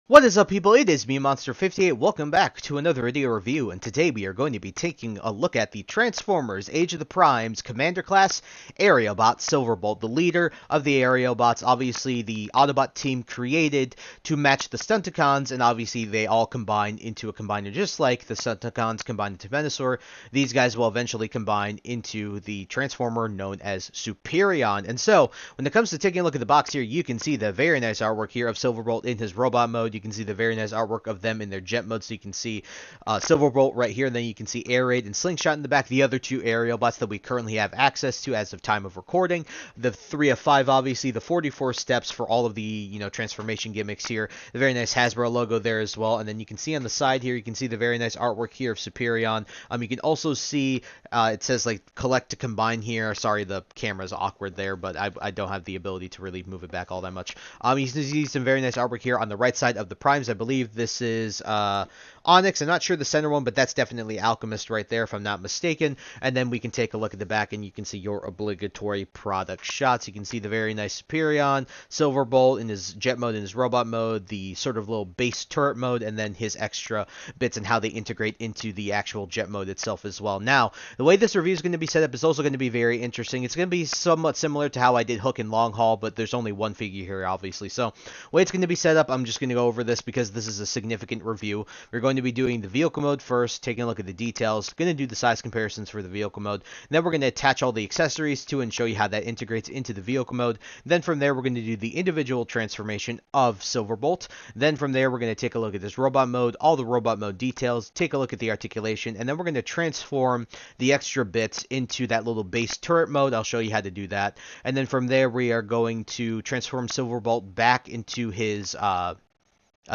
What is up, people? It is me, Monster58. Welcome back to another video review, and today we are going to be taking a look at the Transformers Age of the Primes Commander Class Aerialbot Silverbolt, the leader of the Aerialbots, obviously the Autobot team created to match the Stunticons, and obviously they all combine into a combiner just like the Stunticons combine into Venusaur. These guys will eventually combine into the Transformer known as Superion. And so, when it comes to taking a look at the box here, you can see the very nice artwork here of Silverbolt in his robot mode. You can see the very nice artwork of them in their jet mode. So you can see Silverbolt right here, and then you can see Air Raid and Slingshot in the back. The other two Aerialbots that we currently have access to as of time of recording. The 3 of 5, obviously. The 44 steps for all of the transformation gimmicks here. The very nice Hasbro logo there as well. And then you can see on the side here, you can see the very nice artwork here of Superion. You can also see it says like collect to combine here. Sorry, the camera's awkward there, but I don't have the ability to really move it back all that much. You can see some very nice artwork here on the right side of the primes. I believe this is Onyx. I'm not sure the center one, but that's definitely Alchemist right there, if I'm not mistaken. And then we can take a look at the back, and you can see your obligatory product shots. You can see the very nice Superion, Silverbolt in his jet mode, in his robot mode, the sort of little base turret mode, and then his extra bits and how they integrate into the actual jet mode itself as well. Now, the way this review is going to be set up is also going to be very interesting. It's going to be somewhat similar to how I did Hook and Long Haul, but there's only one figure here, obviously. So, the way it's going to be set up, I'm just going to go over this because this is a significant review. We're going to be doing the vehicle mode first, taking a look at the details, going to do the size comparisons for the vehicle mode, and then we're going to attach all the accessories to and show you how that integrates into the vehicle mode. Then from there, we're going to do the individual transformation of Silverbolt. Then from there, we're going to take a look at this robot mode, all the robot mode details, take a look at the articulation, and then we're going to transform the extra bits into that little base turret mode. I'll show you how to do that. And then from there, we are going to transform Silverbolt back into his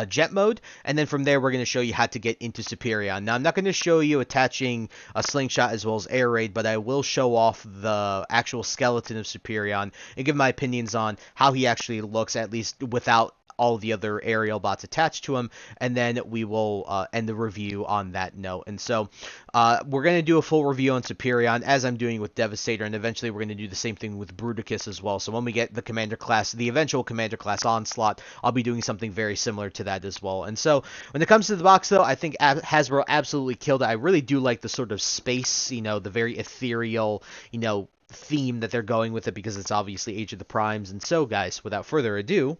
jet mode, and then from there we're going to show you how to get into Superion. Now, I'm not going to show you attaching a Slingshot as well as Air Raid, but I will show off the actual skeleton of Superion and give my opinions on how he actually looks, at least without all the other Aerialbots attached to him, and then we will end the review on that note. And so we're going to do a full review on Superion, as I'm doing with Devastator, and eventually we're going to do the same thing with Bruticus as well. So when we get the Commander class, the eventual Commander class Onslaught, I'll be doing something very similar to that as well. And so when it comes to the box, though, I think Hasbro absolutely killed it. I really do like the sort of space, the very ethereal, theme that they're going with it, because it's obviously Age of the Primes. And so, guys, without further ado,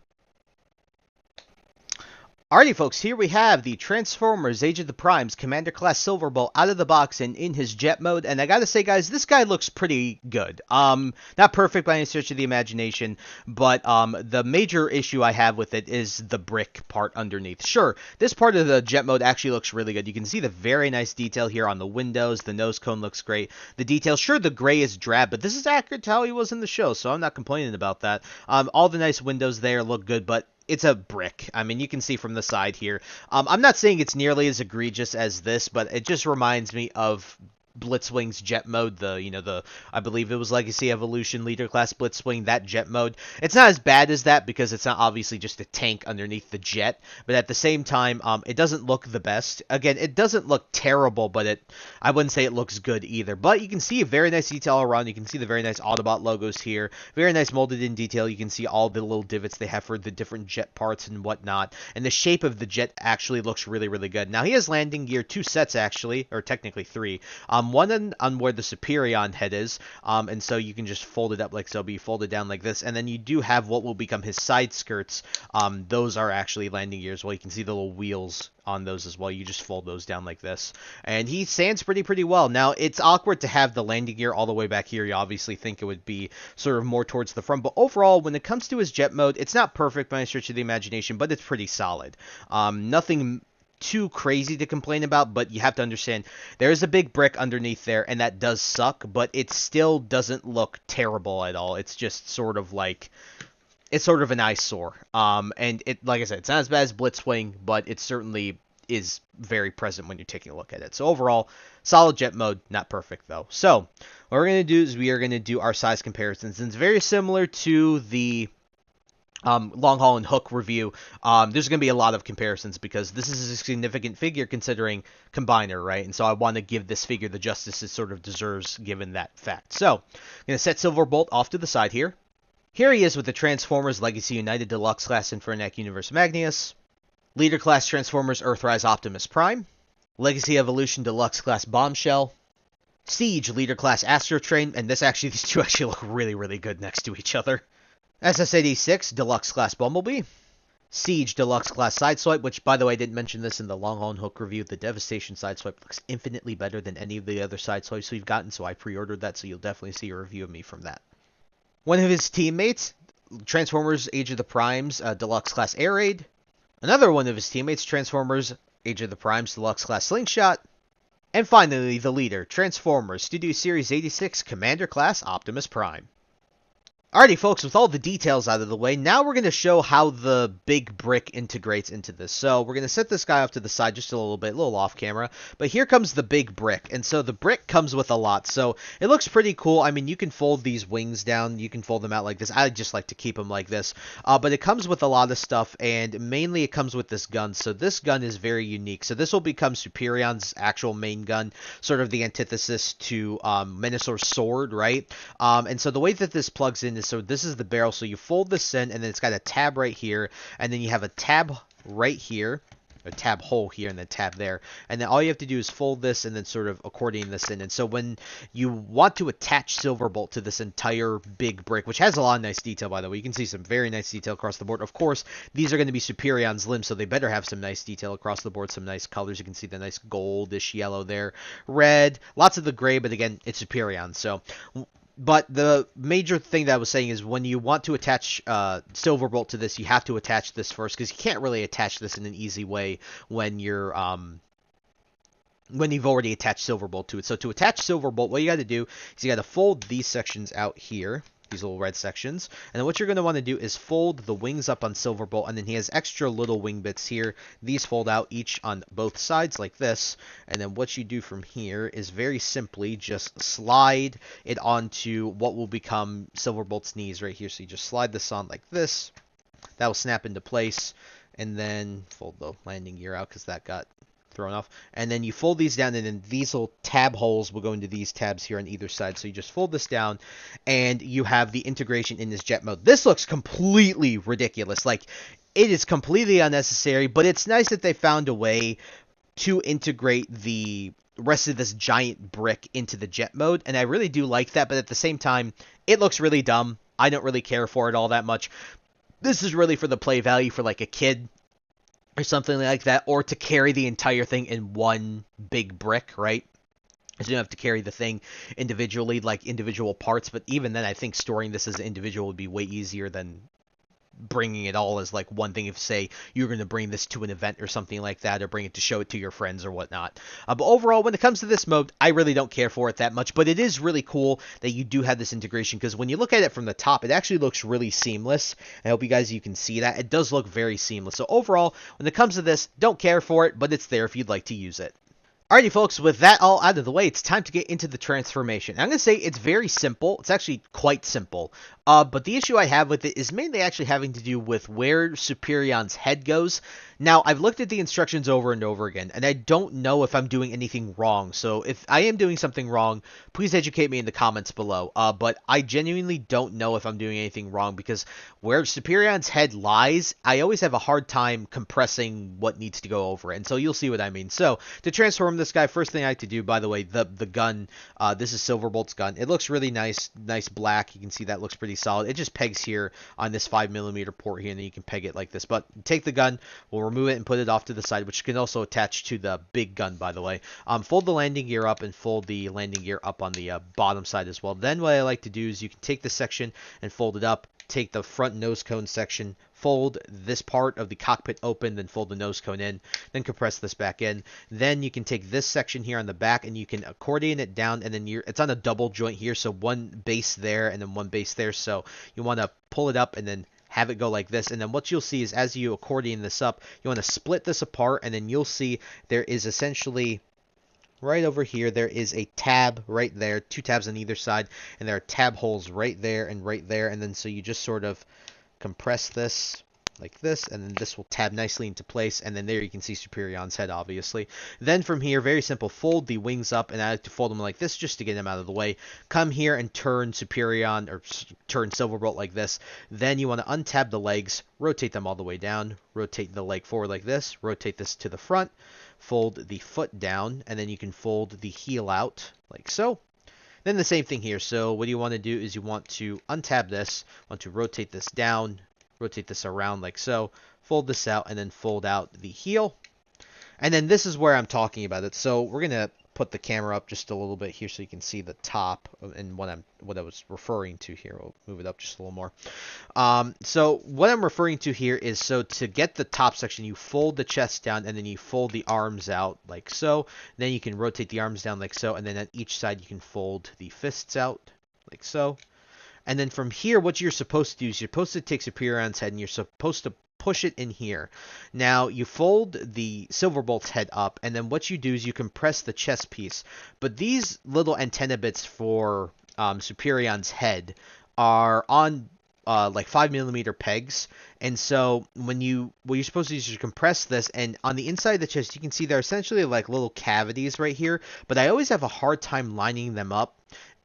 alrighty, folks, here we have the Transformers Age of the Primes Commander Class Silverbolt out of the box and in his jet mode, and I gotta say, guys, this guy looks pretty good. Not perfect by any stretch of the imagination, but the major issue I have with it is the brick part underneath. Sure, this part of the jet mode actually looks really good. You can see the very nice detail here on the windows. The nose cone looks great. The detail, sure, the gray is drab, but this is accurate to how he was in the show, so I'm not complaining about that. All the nice windows there look good, but it's a brick. I mean, you can see from the side here. I'm not saying it's nearly as egregious as this, but it just reminds me of Blitzwing's jet mode, I believe it was Legacy Evolution Leader Class Blitzwing, that jet mode. It's not as bad as that because it's not obviously just a tank underneath the jet, but at the same time, it doesn't look the best. Again, it doesn't look terrible, but I wouldn't say it looks good either. But you can see a very nice detail around. You can see the very nice Autobot logos here. Very nice molded in detail. You can see all the little divots they have for the different jet parts and whatnot. And the shape of the jet actually looks really, really good. Now, he has landing gear, 2 sets actually, or technically 3. One on where the Superion head is, and so you can just fold it up like so, but you fold it down like this, and then you do have what will become his side skirts. Those are actually landing gears. Well, you can see the little wheels on those as well. You just fold those down like this, and he stands pretty well. Now, it's awkward to have the landing gear all the way back here. You obviously think it would be sort of more towards the front, but overall, when it comes to his jet mode, it's not perfect by any stretch of the imagination, but it's pretty solid. Nothing too crazy to complain about, but you have to understand there's a big brick underneath there, and that does suck, but it still doesn't look terrible at all. It's just sort of like, it's sort of an eyesore. And it, like I said, it's not as bad as Blitzwing, but it certainly is very present when you're taking a look at it. So overall, solid jet mode, not perfect though. So what we're going to do is we are going to do our size comparisons, and it's very similar to the Long Haul and Hook review. There's going to be a lot of comparisons because this is a significant figure considering Combiner, right? And so I want to give this figure the justice it sort of deserves given that fact. So I'm going to set Silverbolt off to the side here. Here he is with the Transformers Legacy United Deluxe Class Infernac Universe Magnus. Leader Class Transformers Earthrise Optimus Prime, Legacy Evolution Deluxe Class Bombshell, Siege Leader Class Astro Train, and these two actually look really, really good next to each other. SS-86 Deluxe Class Bumblebee, Siege Deluxe Class Sideswipe, which, by the way, I didn't mention this in the Long Haul and Hook review. The Devastation Sideswipe looks infinitely better than any of the other Sideswipes we've gotten, so I pre-ordered that, so you'll definitely see a review of me from that. One of his teammates, Transformers Age of the Primes Deluxe Class Air Raid. Another one of his teammates, Transformers Age of the Primes Deluxe Class Slingshot. And finally, the leader, Transformers Studio Series 86 Commander Class Optimus Prime. Alrighty, folks, with all the details out of the way, now we're going to show how the big brick integrates into this. So we're going to set this guy off to the side just a little bit, a little off camera. But here comes the big brick. And so the brick comes with a lot. So it looks pretty cool. I mean, you can fold these wings down. You can fold them out like this. I just like to keep them like this. But it comes with a lot of stuff. And mainly it comes with this gun. So this gun is very unique. So this will become Superion's actual main gun. Sort of the antithesis to Menassor's sword, right? And so the way that this plugs in, so this is the barrel, so you fold this in, and then it's got a tab right here, and then you have a tab right here, a tab hole here, and then tab there, and then all you have to do is fold this and then sort of accordion this in. And so when you want to attach Silverbolt to this entire big brick, which has a lot of nice detail, by the way, you can see some very nice detail across the board. Of course, these are going to be Superion's limbs, so they better have some nice detail across the board, some nice colors. You can see the nice goldish yellow there, red, lots of the gray, but again, it's Superion. So but the major thing that I was saying is when you want to attach Silverbolt to this, you have to attach this first, because you can't really attach this in an easy way when you're when you've already attached Silverbolt to it. So to attach Silverbolt, what you got to do is you got to fold these sections out here, these little red sections, and then what you're going to want to do is fold the wings up on Silverbolt, and then he has extra little wing bits here. These fold out each on both sides like this, and then what you do from here is very simply just slide it onto what will become Silverbolt's knees right here. So you just slide this on like this. That will snap into place, and then fold the landing gear out because that got thrown off, and then you fold these down, and then these little tab holes will go into these tabs here on either side. So you just fold this down, and you have the integration in this jet mode. This looks completely ridiculous. Like, it is completely unnecessary, but it's nice that they found a way to integrate the rest of this giant brick into the jet mode, and I really do like that. But at the same time, it looks really dumb. I don't really care for it all that much. This is really for the play value for like a kid or something like that, or to carry the entire thing in one big brick, right? So you don't have to carry the thing individually, like individual parts, but even then I think storing this as an individual would be way easier than bringing it all as like one thing. If say you're going to bring this to an event or something like that, or bring it to show it to your friends or whatnot. But overall, when it comes to this mode, I really don't care for it that much, but it is really cool that you do have this integration, because when you look at it from the top, it actually looks really seamless. I hope you can see that. It does look very seamless. So overall, when it comes to this, don't care for it, but it's there if you'd like to use it. Alrighty, folks, with that all out of the way, it's time to get into the transformation. I'm going to say it's very simple. It's actually quite simple. But the issue I have with it is mainly actually having to do with where Superion's head goes. Now, I've looked at the instructions over and over again, and I don't know if I'm doing anything wrong. So if I am doing something wrong, please educate me in the comments below. But I genuinely don't know if I'm doing anything wrong, because where Superion's head lies, I always have a hard time compressing what needs to go over it. And so you'll see what I mean. So to transform this guy, first thing I like to do, by the way, the gun, this is Silverbolt's gun. It looks really nice black. You can see that looks pretty solid. It just pegs here on this 5mm port here, and then you can peg it like this. But take the gun, we'll remove it and put it off to the side, which can also attach to the big gun, by the way. Fold the landing gear up and fold the landing gear up on the bottom side as well. Then what I like to do is you can take this section and fold it up, take the front nose cone section, fold this part of the cockpit open, then fold the nose cone in, then compress this back in. Then you can take this section here on the back and you can accordion it down, and then it's on a double joint here, so one base there and then one base there. So you want to pull it up and then have it go like this. And then what you'll see is as you accordion this up, you want to split this apart, and then you'll see there is essentially right over here, there is a tab right there, two tabs on either side, and there are tab holes right there and right there. And then so you just sort of compress this like this, and then this will tab nicely into place, and then there you can see Superion's head, obviously. Then from here, very simple, fold the wings up, and I like to fold them like this just to get them out of the way. Come here and turn Superion, or turn Silverbolt like this. Then you want to untab the legs, rotate them all the way down, rotate the leg forward like this, rotate this to the front, fold the foot down, and then you can fold the heel out like so. Then the same thing here. So what you want to do is you want to untab this, want to rotate this down, rotate this around like so, fold this out, and then fold out the heel. And then this is where I'm talking about it. So we're going to put the camera up just a little bit here so you can see the top and what I was referring to here. We'll move it up just a little more. So what I'm referring to here is, so to get the top section, you fold the chest down, and then you fold the arms out like so. Then you can rotate the arms down like so, and then on each side you can fold the fists out like so. And then from here, what you're supposed to do is you're supposed to take Superion's head and you're supposed to push it in here. Now, you fold the Silverbolt's head up, and then what you do is you compress the chest piece. But these little antenna bits for Superion's head are on like 5mm pegs. And so what you're supposed to do is you compress this, and on the inside of the chest, you can see there are essentially like little cavities right here. But I always have a hard time lining them up,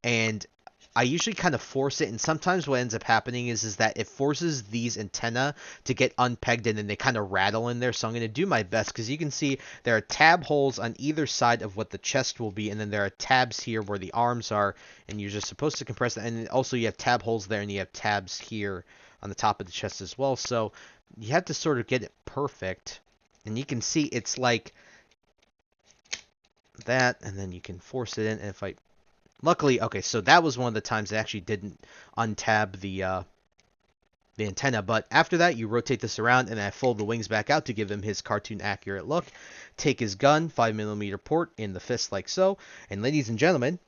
and I usually kind of force it, and sometimes what ends up happening is that it forces these antenna to get unpegged, and then they kind of rattle in there. So I'm going to do my best, because you can see there are tab holes on either side of what the chest will be, and then there are tabs here where the arms are, and you're just supposed to compress that. And also you have tab holes there, and you have tabs here on the top of the chest as well. So you have to sort of get it perfect, and you can see it's like that, and then you can force it in. And if I luckily, okay, so that was one of the times I actually didn't untab the antenna, but after that, you rotate this around, and I fold the wings back out to give him his cartoon accurate look. Take his gun, 5mm port in the fist like so, and ladies and gentlemen,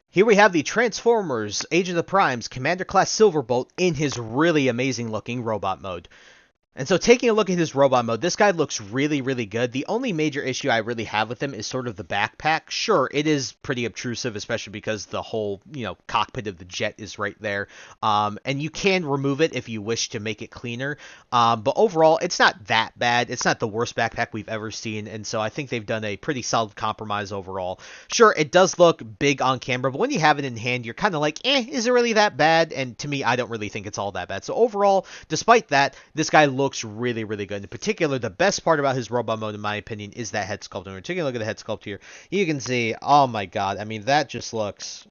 here we have the Transformers Age of the Primes Commander Class Silverbolt in his really amazing looking robot mode. And so taking a look at his robot mode, this guy looks really, really good. The only major issue I really have with him is sort of the backpack. Sure, it is pretty obtrusive, especially because the whole, cockpit of the jet is right there. And you can remove it if you wish to make it cleaner. But overall, it's not that bad. It's not the worst backpack we've ever seen. And so I think they've done a pretty solid compromise overall. Sure, it does look big on camera, but when you have it in hand, you're kind of like, is it really that bad? And to me, I don't really think it's all that bad. So overall, despite that, this guy looks really, really good. In particular, the best part about his robot mode, in my opinion, is that head sculpt. And we're taking a look at the head sculpt here. You can see, oh my god, I mean, that just looks...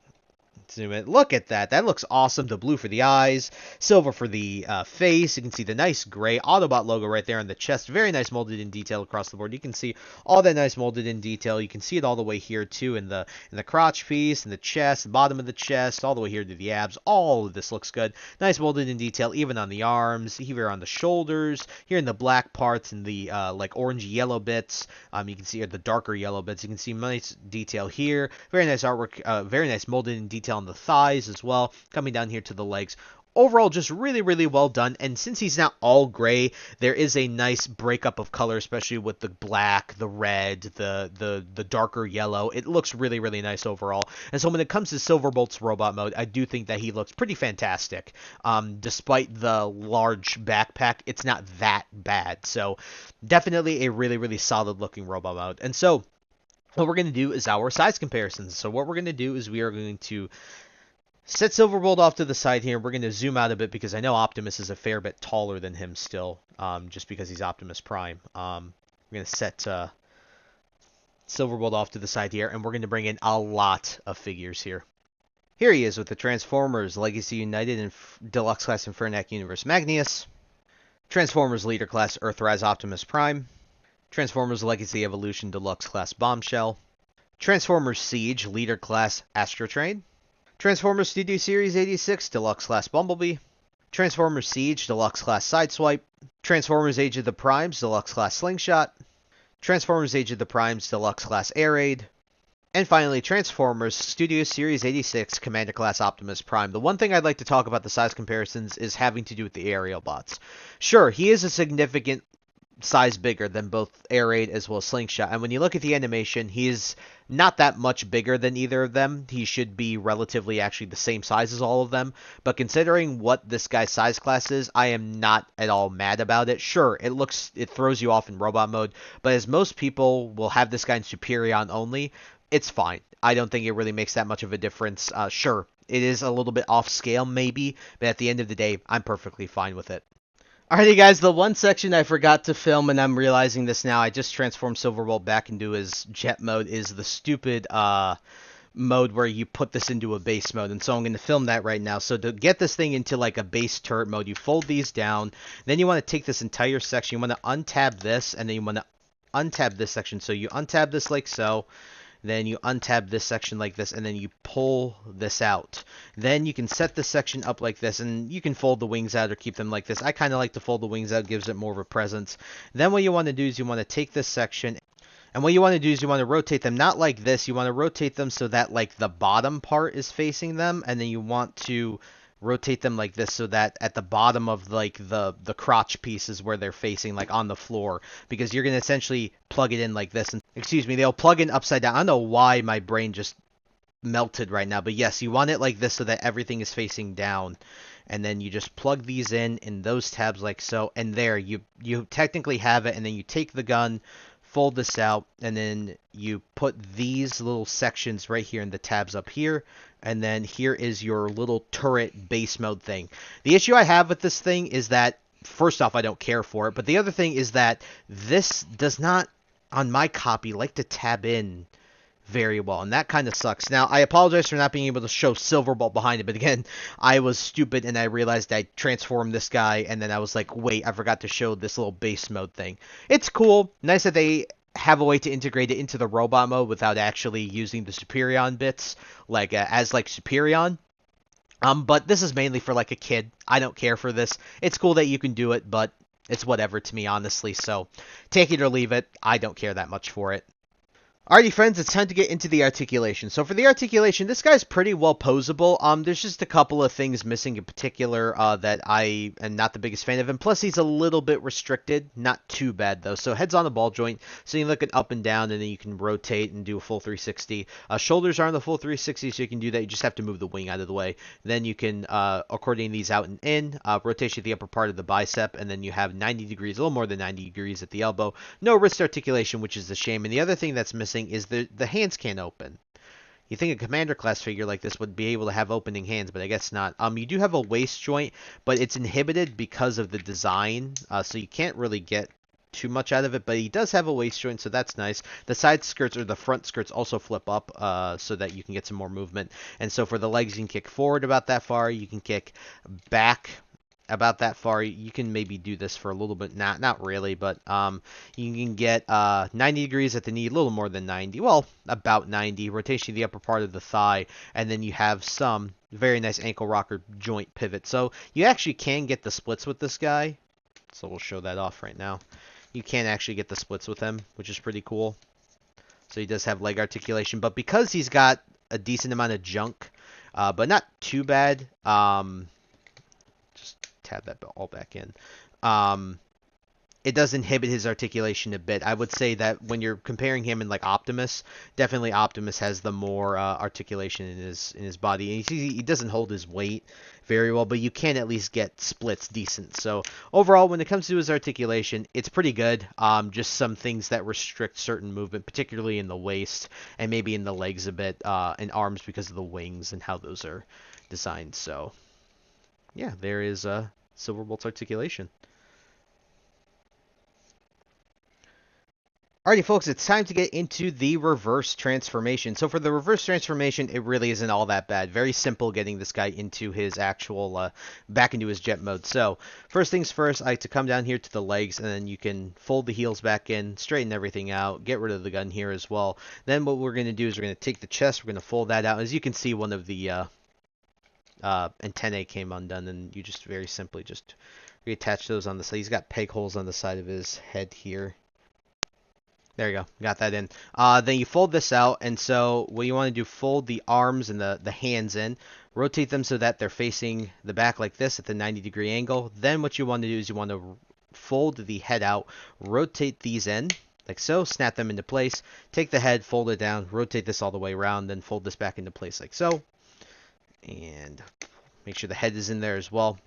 Zoom in. Look at that. That looks awesome. The blue for the eyes, silver for the face. You can see the nice gray Autobot logo right there on the chest. Very nice molded in detail across the board. You can see all that nice molded in detail. You can see it all the way here too in the crotch piece, in the chest, the bottom of the chest, all the way here to the abs. All of this looks good. Nice molded in detail, even on the arms, here on the shoulders, here in the black parts and the like orange yellow bits. You can see the darker yellow bits. You can see nice detail here. Very nice artwork. Very nice molded in detail on the thighs as well, coming down here to the legs. Overall, just really, really well done. And since he's not all gray, there is a nice breakup of color, especially with the black, the red, the darker yellow. It looks really, really nice overall. And so when it comes to Silverbolt's robot mode, I do think that he looks pretty fantastic. Despite the large backpack, it's not that bad. So definitely a really, really solid looking robot mode. And so what we're going to do is our size comparisons. So what we're going to do is we are going to set Silverbolt off to the side here. We're going to zoom out a bit because I know Optimus is a fair bit taller than him still, just because he's Optimus Prime. We're going to set Silverbolt off to the side here, and we're going to bring in a lot of figures here. Here he is with the Transformers Legacy United and Deluxe Class Infernac Universe Magnus, Transformers Leader Class Earthrise Optimus Prime, Transformers Legacy Evolution Deluxe Class Bombshell, Transformers Siege Leader Class Astrotrain, Transformers Studio Series 86 Deluxe Class Bumblebee, Transformers Siege Deluxe Class Sideswipe, Transformers Age of the Primes Deluxe Class Slingshot, Transformers Age of the Primes Deluxe Class Air Raid, and finally Transformers Studio Series 86 Commander Class Optimus Prime. The one thing I'd like to talk about the size comparisons is having to do with the Aerialbots. Sure, he is a significant size bigger than both Air Raid as well as Slingshot. And when you look at the animation, he's not that much bigger than either of them. He should be relatively actually the same size as all of them. But considering what this guy's size class is, I am not at all mad about it. Sure, it throws you off in robot mode, but as most people will have this guy in Superion only, it's fine. I don't think it really makes that much of a difference. Sure, it is a little bit off scale maybe, but at the end of the day, I'm perfectly fine with it. Alrighty guys, the one section I forgot to film, and I'm realizing this now, I just transformed Silverbolt back into his jet mode, is the stupid mode where you put this into a base mode, and so I'm going to film that right now. So to get this thing into like a base turret mode, you fold these down, then you want to take this entire section, you want to untab this, and then you want to untab this section. So you untab this like so, then you untab this section like this, and then you pull this out. Then you can set this section up like this, and you can fold the wings out or keep them like this. I kind of like to fold the wings out, gives it more of a presence. Then what you want to do is you want to take this section, and what you want to do is you want to rotate them, not like this, you want to rotate them so that like the bottom part is facing them, and then you want to rotate them like this so that at the bottom of like the crotch piece is where they're facing, like on the floor, because you're going to essentially plug it in like this, and excuse me, they'll plug in upside down. I don't know why my brain just melted right now, but yes, you want it like this so that everything is facing down, and then you just plug these in those tabs like so, and there you technically have it. And then you take the gun, fold this out, and then you put these little sections right here in the tabs up here, and then here is your little turret base mode thing. The issue I have with this thing is that, first off, I don't care for it, but the other thing is that this does not, on my copy, like to tab in very well, and that kind of sucks. Now, I apologize for not being able to show Silverbolt behind it, but again, I was stupid, and I realized I transformed this guy, and then I was like, wait, I forgot to show this little base mode thing. It's cool. Nice that they have a way to integrate it into the robot mode without actually using the Superion bits, like as like Superion. But this is mainly for like a kid. I don't care for this. It's cool that you can do it, but it's whatever to me, honestly. So take it or leave it. I don't care that much for it. Alrighty, friends, it's time to get into the articulation. So for the articulation, this guy's pretty well posable. There's just a couple of things missing in particular that I am not the biggest fan of, and plus he's a little bit restricted. Not too bad though. So head's on the ball joint, so you look at up and down, and then you can rotate and do a full 360. Shoulders are on the full 360, so you can do that. You just have to move the wing out of the way. Then you can accordion these out and in. Rotation at the upper part of the bicep, and then you have 90 degrees, a little more than 90 degrees at the elbow. No wrist articulation, which is a shame. And the other thing that's missing is the hands can't open. You think a commander class figure like this would be able to have opening hands, but I guess not. You do have a waist joint, but it's inhibited because of the design, so you can't really get too much out of it, but he does have a waist joint, so that's nice. The side skirts or the front skirts also flip up so that you can get some more movement. And so for the legs, you can kick forward about that far, you can kick back about that far. You can maybe do this for a little bit, not really, but you can get 90 degrees at the knee, a little more than 90, well, about 90, rotation of the upper part of the thigh, and then you have some very nice ankle rocker joint pivot. So you actually can get the splits with this guy, so we'll show that off right now. You can actually get the splits with him, which is pretty cool. So he does have leg articulation, but because he's got a decent amount of junk, but not too bad, tab that all back in. It does inhibit his articulation a bit. I would say that when you're comparing him and like Optimus, definitely Optimus has the more articulation in his body. And he doesn't hold his weight very well, but you can at least get splits decent. So overall, when it comes to his articulation, it's pretty good. Just some things that restrict certain movement, particularly in the waist and maybe in the legs a bit, and arms because of the wings and how those are designed. So yeah, there is Silverbolt's articulation. Alrighty, folks, it's time to get into the reverse transformation. So for the reverse transformation, it really isn't all that bad. Very simple getting this guy into his actual, back into his jet mode. So first things first, I like to come down here to the legs, and then you can fold the heels back in, straighten everything out, get rid of the gun here as well. Then what we're going to do is we're going to take the chest, we're going to fold that out. As you can see, one of the antennae came undone, and you just very simply just reattach those on the side. He's got peg holes on the side of his head here. There you go, got that in. Then you fold this out, and so what you want to do, fold the arms and the hands in, rotate them so that they're facing the back like this at the 90-degree angle. Then what you want to do is you want to fold the head out, rotate these in, like so, snap them into place, take the head, fold it down, rotate this all the way around, then fold this back into place like so, and make sure the head is in there as well.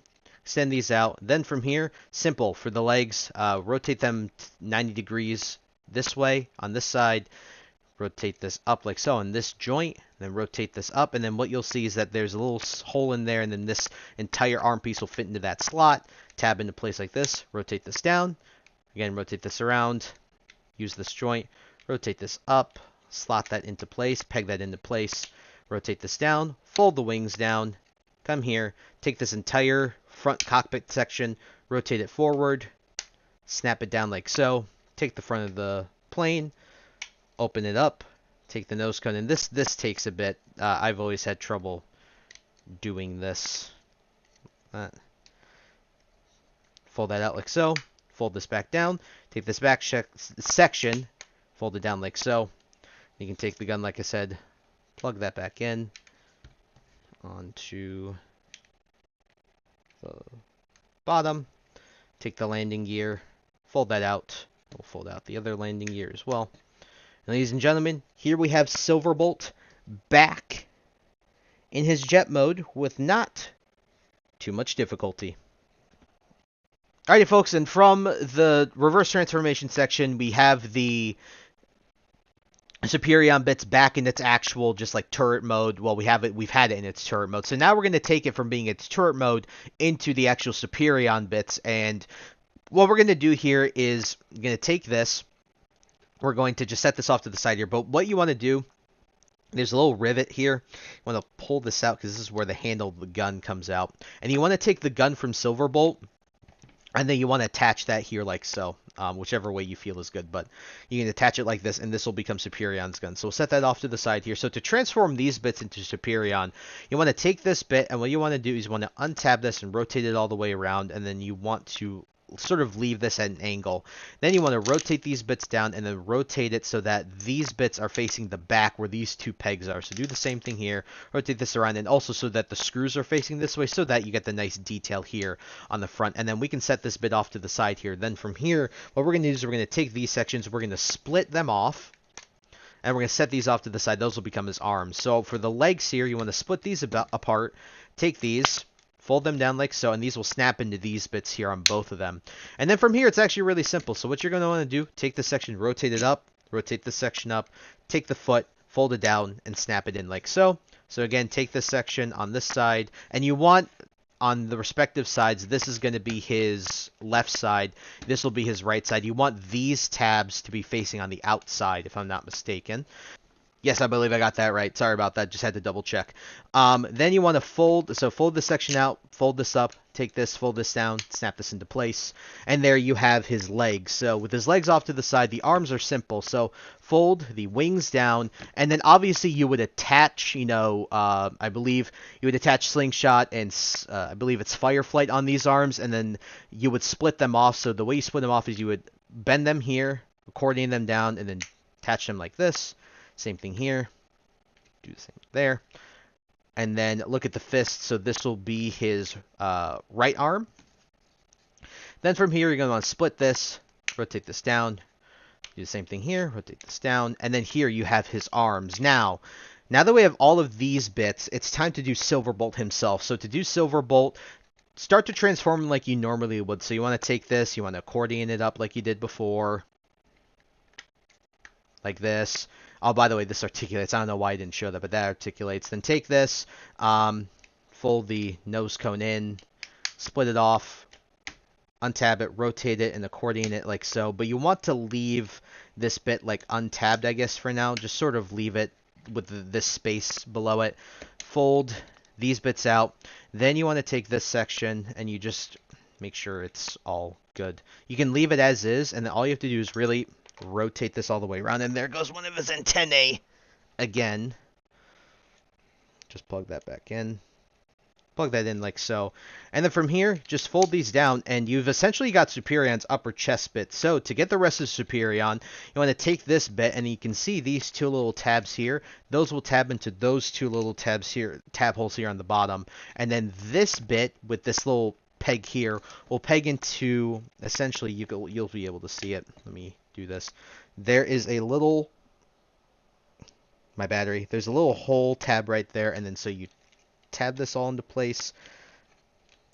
Extend these out. Then from here, simple for the legs, rotate them 90 degrees this way on this side, rotate this up like so in this joint, then rotate this up, and then what you'll see is that there's a little hole in there, and then this entire arm piece will fit into that slot, tab into place like this, rotate this down, again rotate this around, use this joint, rotate this up, slot that into place, peg that into place, rotate this down, fold the wings down, come here, take this entire front cockpit section, rotate it forward, snap it down like so, take the front of the plane, open it up, take the nose cone, and this takes a bit. I've always had trouble doing this. Fold that out like so, fold this back down, take this back section, fold it down like so. You can take the gun, like I said, plug that back in onto the bottom, take the landing gear, fold that out. We'll fold out the other landing gear as well. And ladies and gentlemen, here we have Silverbolt back in his jet mode with not too much difficulty. Alrighty folks, and from the reverse transformation section, we have the Superion bits back in its actual just like turret mode. Well, we've had it in its turret mode. So now we're going to take it from being its turret mode into the actual Superion bits. And what we're going to do here is we're going to take this. We're going to just set this off to the side here. But what you want to do, there's a little rivet here. You want to pull this out because this is where the handle of the gun comes out. And you want to take the gun from Silverbolt, and then you want to attach that here like so. Whichever way you feel is good. But you can attach it like this, and this will become Superion's gun. So we'll set that off to the side here. So to transform these bits into Superion, you want to take this bit, and what you want to do is you want to untab this and rotate it all the way around, and then you want to sort of leave this at an angle. Then you want to rotate these bits down and then rotate it so that these bits are facing the back where these two pegs are. So do the same thing here, rotate this around, and also so that the screws are facing this way so that you get the nice detail here on the front. And then we can set this bit off to the side here. Then from here, what we're going to do is we're going to take these sections, we're going to split them off, and we're going to set these off to the side. Those will become his arms. So for the legs here, you want to split these apart, take these, fold them down like so, and these will snap into these bits here on both of them. And then from here, it's actually really simple. So what you're going to want to do, take this section, rotate it up, rotate this section up, take the foot, fold it down, and snap it in like so. So again, take this section on this side, and you want on the respective sides, this is going to be his left side, this will be his right side. You want these tabs to be facing on the outside, if I'm not mistaken. Yes, I believe I got that right. Sorry about that. Just had to double check. Then you want to fold this section out, fold this up, take this, fold this down, snap this into place. And there you have his legs. So with his legs off to the side, the arms are simple. So fold the wings down, and then obviously you would attach, I believe you would attach slingshot and I believe it's fireflight on these arms, and then you would split them off. So the way you split them off is you would bend them here, accordion them down, and then attach them like this. Same thing here. Do the same there. And then look at the fist. So this will be his right arm. Then from here, you're going to want to split this, rotate this down. Do the same thing here, rotate this down. And then here you have his arms. Now that we have all of these bits, it's time to do Silverbolt himself. So to do Silverbolt, start to transform him like you normally would. So you want to take this, you want to accordion it up like you did before. Like this. Oh, by the way, this articulates. I don't know why I didn't show that, but that articulates. Then take this, fold the nose cone in, split it off, untab it, rotate it, and accordion it like so. But you want to leave this bit like untabbed, I guess, for now. Just sort of leave it with this space below it. Fold these bits out. Then you want to take this section, and you just make sure it's all good. You can leave it as is, and then all you have to do is really rotate this all the way around, and there goes one of his antennae again. Just plug that back in, plug that in like so, and then from here just fold these down, and you've essentially got Superion's upper chest bit. So to get the rest of Superion, you want to take this bit, and you can see these two little tabs here, those will tab into those two little tabs here, tab holes here on the bottom, and then this bit with this little peg here will peg into, essentially, you'll be able to see it. Let me do this. There is a little, my battery, there's a little hole tab right there, and then so you tab this all into place,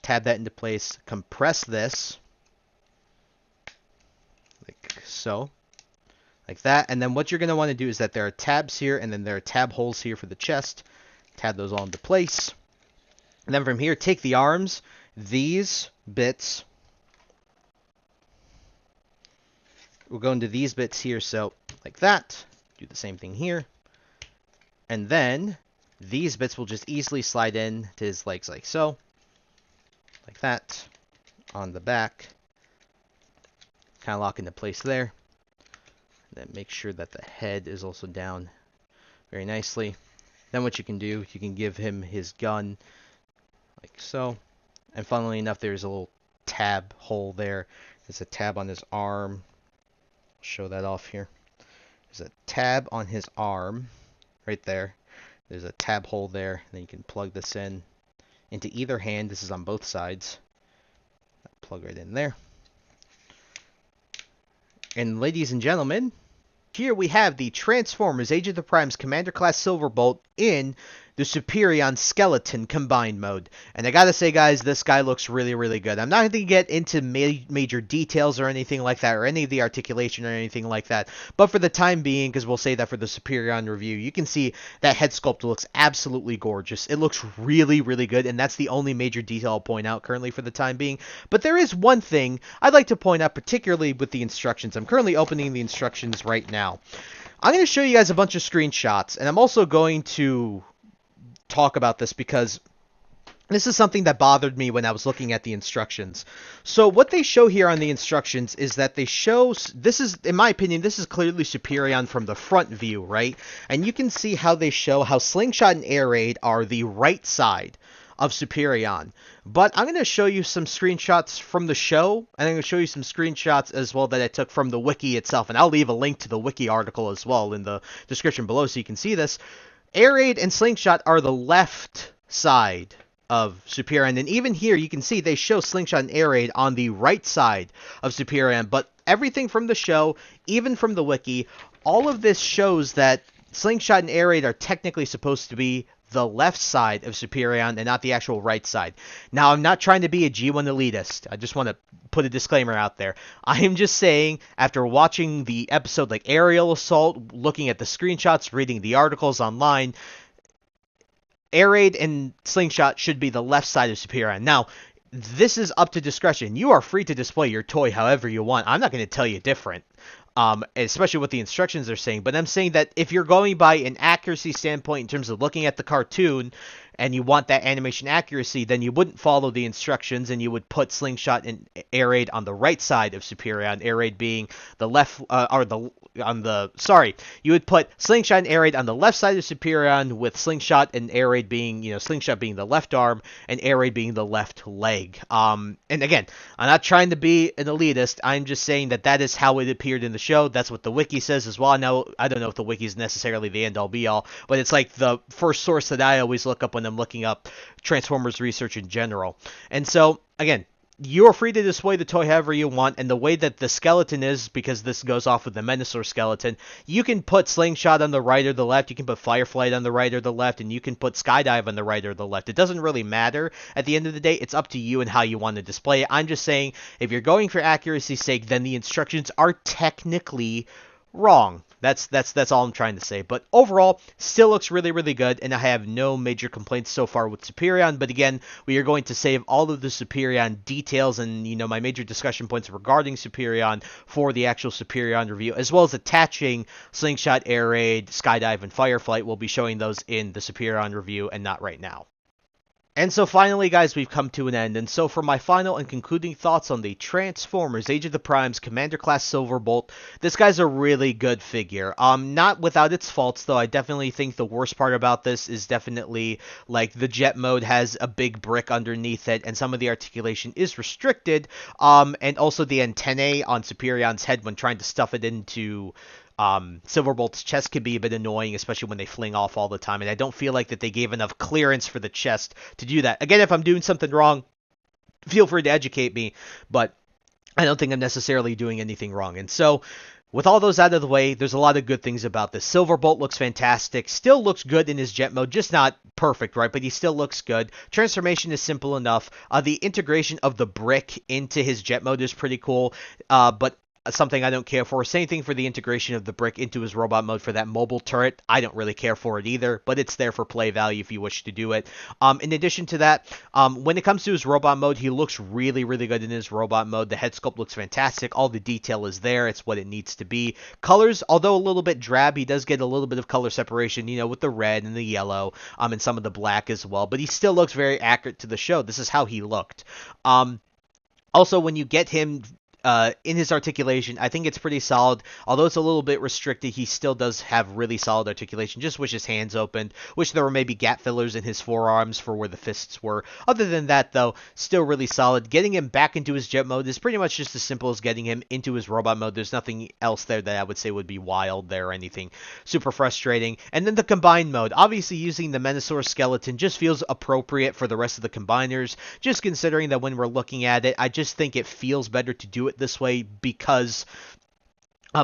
tab that into place, compress this, like so, like that, and then what you're going to want to do is that there are tabs here, and then there are tab holes here for the chest. Tab those all into place. And then from here, take the arms, these bits, we'll go into these bits here, so like that, do the same thing here, and then these bits will just easily slide in to his legs like so, like that, on the back, kind of lock into place there. Then make sure that the head is also down very nicely. Then what you can do, you can give him his gun like so. And funnily enough, there's a little tab hole there. There's a tab on his arm. I'll show that off here. There's a tab on his arm right there. There's a tab hole there. Then you can plug this in into either hand. This is on both sides. Plug right in there. And ladies and gentlemen, here we have the Transformers Age of the Primes Commander Class Silverbolt in the Superion Skeleton Combined Mode. And I gotta say, guys, this guy looks really, really good. I'm not going to get into major details or anything like that, or any of the articulation or anything like that. But for the time being, because we'll say that for the Superion review, you can see that head sculpt looks absolutely gorgeous. It looks really, really good, and that's the only major detail I'll point out currently for the time being. But there is one thing I'd like to point out, particularly with the instructions. I'm currently opening the instructions right now. I'm going to show you guys a bunch of screenshots, and I'm also going to talk about this because this is something that bothered me when I was looking at the instructions. So what they show here on the instructions is that they show, this is, in my opinion, this is clearly Superion from the front view, right? And you can see how they show how Slingshot and Air Raid are the right side of Superion. But I'm going to show you some screenshots from the show, and I'm going to show you some screenshots as well that I took from the wiki itself, and I'll leave a link to the wiki article as well in the description below so you can see this. Air Raid and Slingshot are the left side of Superion, and even here you can see they show Slingshot and Air Raid on the right side of Superion, but everything from the show, even from the wiki, all of this shows that Slingshot and Air Raid are technically supposed to be the left side of Superion and not the actual right side. Now, I'm not trying to be a G1 elitist. I just want to put a disclaimer out there. I am just saying, after watching the episode like Aerial Assault, looking at the screenshots, reading the articles online, Air Raid and Slingshot should be the left side of Superion. Now, this is up to discretion. You are free to display your toy however you want. I'm not going to tell you different. Especially what the instructions are saying, but I'm saying that if you're going by an accuracy standpoint in terms of looking at the cartoon and you want that animation accuracy, then you wouldn't follow the instructions and you would put Slingshot and Air Raid on the right side of Superion, Air Raid being the left, you would put Slingshot and Air Raid on the left side of Superion with Slingshot and Air Raid being, Slingshot being the left arm and Air Raid being the left leg. And again, I'm not trying to be an elitist, I'm just saying that that is how it appeared in the show. That's what the wiki says as well. Now, I don't know if the wiki is necessarily the end-all be-all, but it's like the first source that I always look up when I'm looking up Transformers research in general. And so, again, you're free to display the toy however you want, and the way that the skeleton is, because this goes off with the Menasor skeleton, you can put Slingshot on the right or the left, you can put Fireflight on the right or the left, and you can put Skydive on the right or the left. It doesn't really matter. At the end of the day, it's up to you and how you want to display it. I'm just saying, if you're going for accuracy's sake, then the instructions are technically wrong. That's all I'm trying to say. But overall, still looks really, really good, and I have no major complaints so far with Superion. But again, we are going to save all of the Superion details and, my major discussion points regarding Superion for the actual Superion review, as well as attaching Slingshot, Air Raid, Skydive, and Fireflight. We'll be showing those in the Superion review and not right now. And so finally, guys, we've come to an end. And so for my final and concluding thoughts on the Transformers Age of the Primes Commander Class Silverbolt, this guy's a really good figure. Not without its faults, though. I definitely think the worst part about this is definitely, like, the jet mode has a big brick underneath it, and some of the articulation is restricted. And also the antennae on Superion's head when trying to stuff it into Silverbolt's chest can be a bit annoying, especially when they fling off all the time, and I don't feel like that they gave enough clearance for the chest to do that. Again, if I'm doing something wrong, feel free to educate me, but I don't think I'm necessarily doing anything wrong. And so, with all those out of the way, there's a lot of good things about this. Silverbolt looks fantastic, still looks good in his jet mode, just not perfect, right? But he still looks good. Transformation is simple enough. The integration of the brick into his jet mode is pretty cool, but something I don't care for. Same thing for the integration of the brick into his robot mode for that mobile turret. I don't really care for it either, but it's there for play value if you wish to do it. In addition to that, when it comes to his robot mode, he looks really, really good in his robot mode. The head sculpt looks fantastic. All the detail is there. It's what it needs to be. Colors, although a little bit drab, he does get a little bit of color separation, you know, with the red and the yellow, and some of the black as well, but he still looks very accurate to the show. This is how he looked. Also, when you get him in his articulation, I think it's pretty solid. Although it's a little bit restricted, he still does have really solid articulation. Just wish his hands opened. Wish there were maybe gap fillers in his forearms for where the fists were. Other than that, though, still really solid. Getting him back into his jet mode is pretty much just as simple as getting him into his robot mode. There's nothing else there that I would say would be wild there or anything super frustrating. And then the combined mode. Obviously, using the Menosaur skeleton just feels appropriate for the rest of the combiners. Just considering that when we're looking at it, I just think it feels better to do it this way because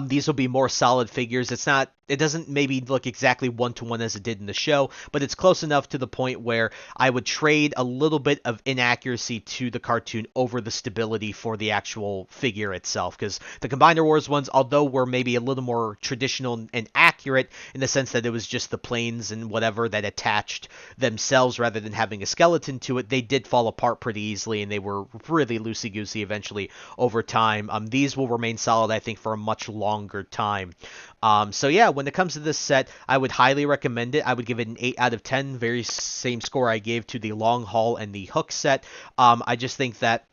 these will be more solid figures. It doesn't maybe look exactly one-to-one as it did in the show, but it's close enough to the point where I would trade a little bit of inaccuracy to the cartoon over the stability for the actual figure itself, because the Combiner Wars ones, although were maybe a little more traditional and accurate in the sense that it was just the planes and whatever that attached themselves rather than having a skeleton to it, they did fall apart pretty easily, and they were really loosey-goosey eventually over time. These will remain solid, I think, for a much longer time. So yeah, when it comes to this set, I would highly recommend it. I would give it an 8 out of 10, very same score I gave to the Long Haul and the Hook set. I just think that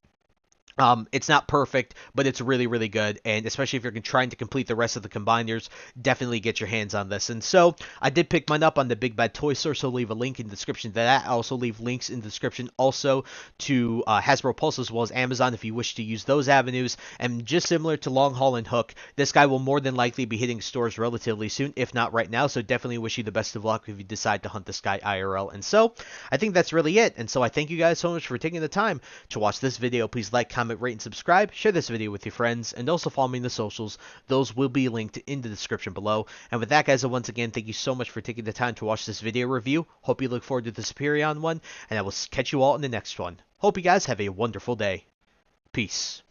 it's not perfect, but it's really, really good, and especially if you're trying to complete the rest of the combiners, definitely get your hands on this. And so, I did pick mine up on the Big Bad Toy Store, so leave a link in the description to that. I also leave links in the description also to Hasbro Pulse as well as Amazon if you wish to use those avenues. And just similar to Long Haul and Hook, this guy will more than likely be hitting stores relatively soon, if not right now, so definitely wish you the best of luck if you decide to hunt this guy IRL. And so, I think that's really it, and so I thank you guys so much for taking the time to watch this video. Please like, comment, rate, and subscribe, share this video with your friends, and also follow me in the socials. Those will be linked in the description below. And with that, guys, once again, thank you so much for taking the time to watch this video review. Hope you look forward to the Superion one, and I will catch you all in the next one. Hope you guys have a wonderful day. Peace.